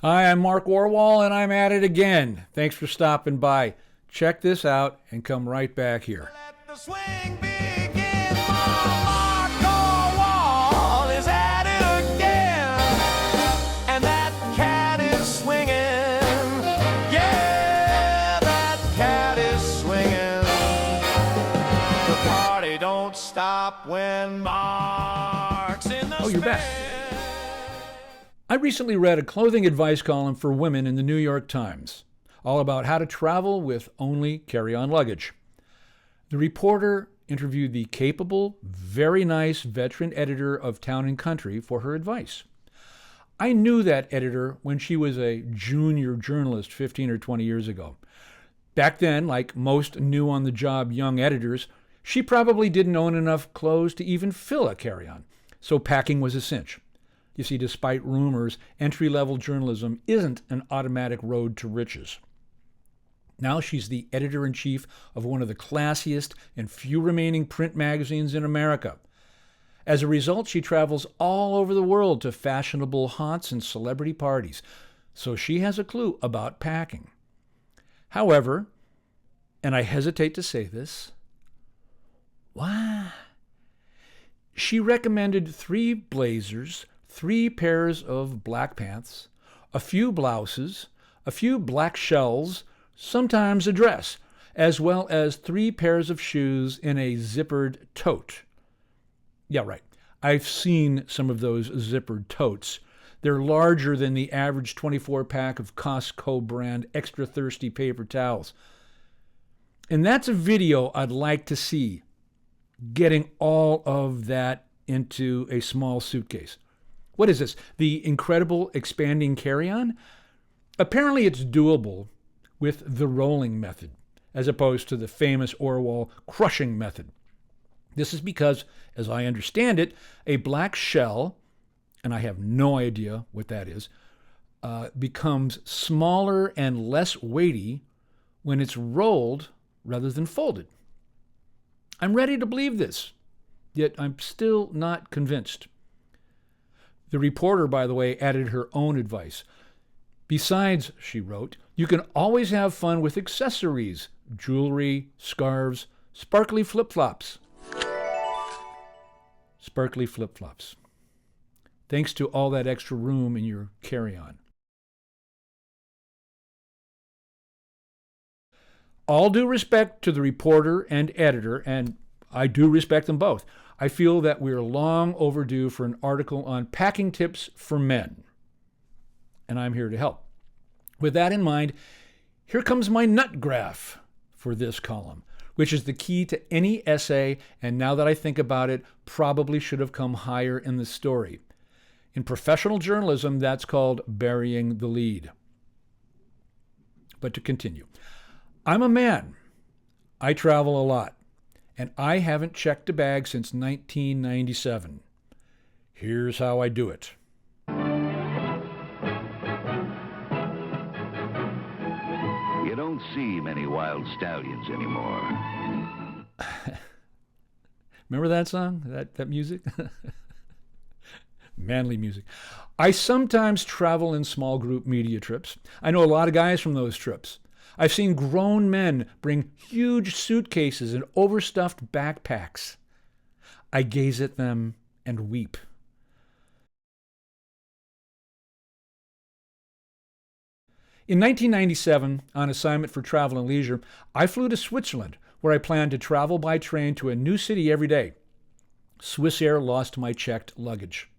Hi, I'm Mark Orwoll, and I'm at it again. Thanks for stopping by. Check this out and come right back here. Let the swing begin. Mark Orwoll is at it again, and that cat is swinging. Yeah, that cat is swinging. The party don't stop when Mark's in the Oh, you're back. spin. I recently read a clothing advice column for women in the New York Times, all about how to travel with only carry-on luggage. The reporter interviewed the capable, very nice veteran editor of Town & Country for her advice. I knew that editor when she was a junior journalist 15 or 20 years ago. Back then, like most new-on-the-job young editors, she probably didn't own enough clothes to even fill a carry-on, so packing was a cinch. You see, despite rumors, entry-level journalism isn't an automatic road to riches. Now she's the editor-in-chief of one of the classiest and few remaining print magazines in America. As a result, she travels all over the world to fashionable haunts and celebrity parties, so she has a clue about packing. However, and I hesitate to say this, she recommended 3 blazers, 3 pairs of black pants, a few blouses, a few black shells, sometimes a dress, as well as 3 pairs of shoes in a zippered tote. Yeah, right. I've seen some of those zippered totes. They're larger than the average 24-pack of Costco brand extra thirsty paper towels. And that's a video I'd like to see, getting all of that into a small suitcase. What is this? The incredible expanding carry-on? Apparently it's doable with the rolling method, as opposed to the famous Orwoll crushing method. This is because, as I understand it, a black shell, and I have no idea what that is, becomes smaller and less weighty when it's rolled rather than folded. I'm ready to believe this, yet I'm still not convinced. The reporter, by the way, added her own advice. Besides, she wrote, you can always have fun with accessories, jewelry, scarves, sparkly flip-flops. Sparkly flip-flops. Thanks to all that extra room in your carry-on. All due respect to the reporter and editor, and I do respect them both, I feel that we're long overdue for an article on packing tips for men. And I'm here to help. With that in mind, here comes my nut graph for this column, which is the key to any essay, and now that I think about it, probably should have come higher in the story. In professional journalism, that's called burying the lead. But to continue, I'm a man. I travel a lot, and I haven't checked a bag since 1997. Here's how I do it. You don't see many wild stallions anymore. Remember that song? That music? Manly music. I sometimes travel in small group media trips. I know a lot of guys from those trips. I've seen grown men bring huge suitcases and overstuffed backpacks. I gaze at them and weep. In 1997, on assignment for Travel and Leisure, I flew to Switzerland, where I planned to travel by train to a new city every day. Swissair lost my checked luggage.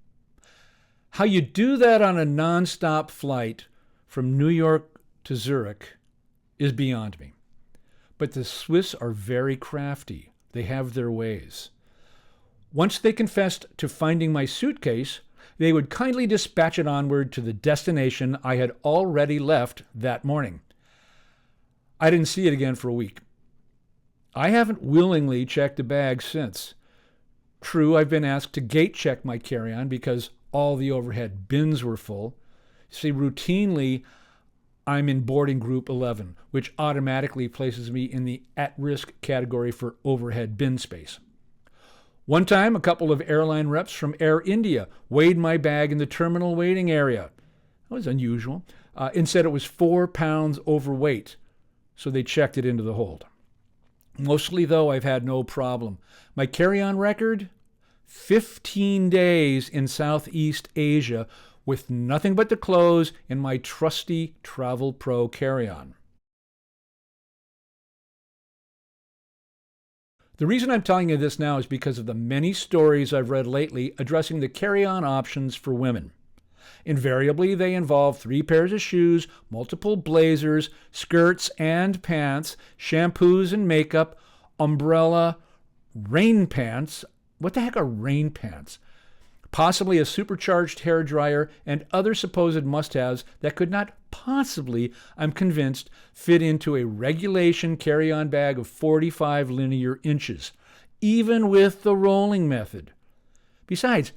How you do that on a nonstop flight from New York to Zurich is beyond me. But the Swiss are very crafty. They have their ways. Once they confessed to finding my suitcase, they would kindly dispatch it onward to the destination I had already left that morning. I didn't see it again for a week. I haven't willingly checked a bag since. True, I've been asked to gate check my carry-on because all the overhead bins were full. See, routinely, I'm in boarding group 11, which automatically places me in the at-risk category for overhead bin space. One time, a couple of airline reps from Air India weighed my bag in the terminal waiting area. That was unusual. Instead, it was 4 pounds overweight, so they checked it into the hold. Mostly, though, I've had no problem. My carry-on record? 15 days in Southeast Asia with nothing but the clothes in my trusty Travel Pro carry-on. The reason I'm telling you this now is because of the many stories I've read lately addressing the carry-on options for women. Invariably, they involve 3 pairs of shoes, multiple blazers, skirts and pants, shampoos and makeup, umbrella, rain pants. What the heck are rain pants? Possibly a supercharged hairdryer and other supposed must-haves that could not possibly, I'm convinced, fit into a regulation carry-on bag of 45 linear inches, even with the rolling method. Besides,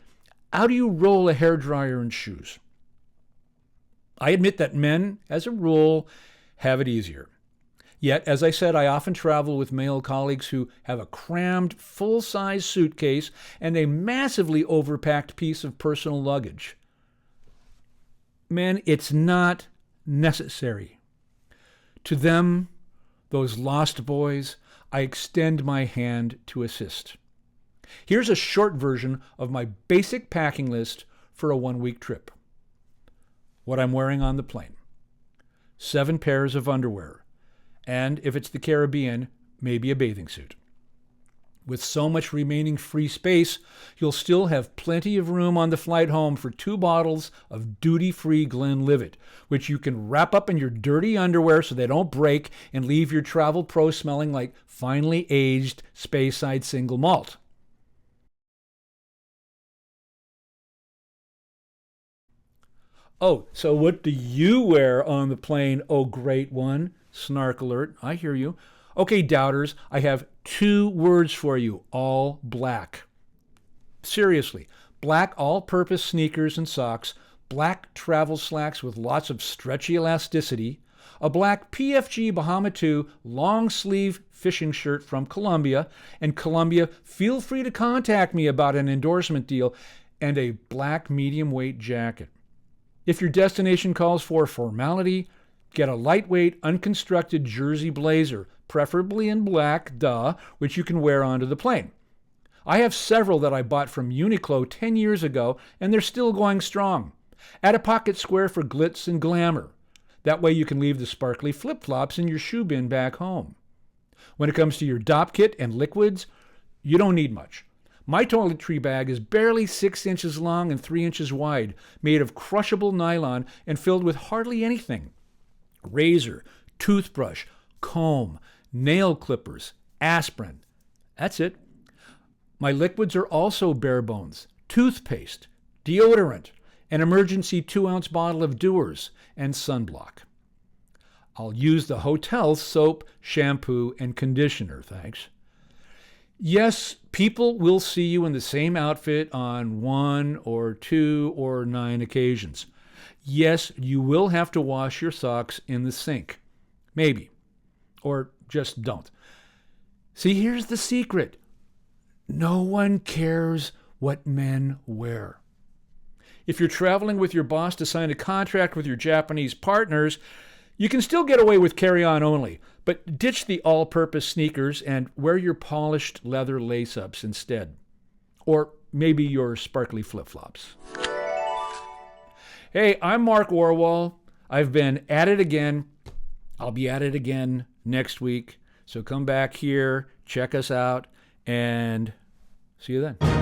how do you roll a hairdryer in shoes? I admit that men, as a rule, have it easier. Yet, as I said, I often travel with male colleagues who have a crammed, full-size suitcase and a massively overpacked piece of personal luggage. Men, it's not necessary. To them, those lost boys, I extend my hand to assist. Here's a short version of my basic packing list for a 1-week trip. What I'm wearing on the plane. 7 pairs of underwear. And if it's the Caribbean, maybe a bathing suit. With so much remaining free space, you'll still have plenty of room on the flight home for 2 bottles of duty-free Glenlivet, which you can wrap up in your dirty underwear so they don't break and leave your Travel Pro smelling like finely aged Speyside single malt. Oh, so what do you wear on the plane, oh great one? Snark alert, I hear you. Okay, doubters, I have 2 words for you, all black. Seriously, black all-purpose sneakers and socks, black travel slacks with lots of stretchy elasticity, a black PFG Bahama 2 long-sleeve fishing shirt from Columbia, and Columbia, feel free to contact me about an endorsement deal, and a black medium-weight jacket. If your destination calls for formality, get a lightweight, unconstructed jersey blazer, preferably in black, which you can wear onto the plane. I have several that I bought from Uniqlo 10 years ago, and they're still going strong. Add a pocket square for glitz and glamour. That way you can leave the sparkly flip-flops in your shoe bin back home. When it comes to your DOP kit and liquids, you don't need much. My toiletry bag is barely 6 inches long and 3 inches wide, made of crushable nylon and filled with hardly anything. Razor, toothbrush, comb, nail clippers, aspirin. That's it. My liquids are also bare bones. Toothpaste, deodorant, an emergency 2-ounce bottle of Dewar's, and sunblock. I'll use the hotel's soap, shampoo, and conditioner, thanks. Yes, people will see you in the same outfit on 1 or 2 or 9 occasions. Yes, you will have to wash your socks in the sink. Maybe. Or just don't. See, here's the secret. No one cares what men wear. If you're traveling with your boss to sign a contract with your Japanese partners, you can still get away with carry-on only, but ditch the all-purpose sneakers and wear your polished leather lace-ups instead. Or maybe your sparkly flip-flops. Hey, I'm Mark Orwoll. I've been at it again. I'll be at it again next week. So come back here, check us out, and see you then.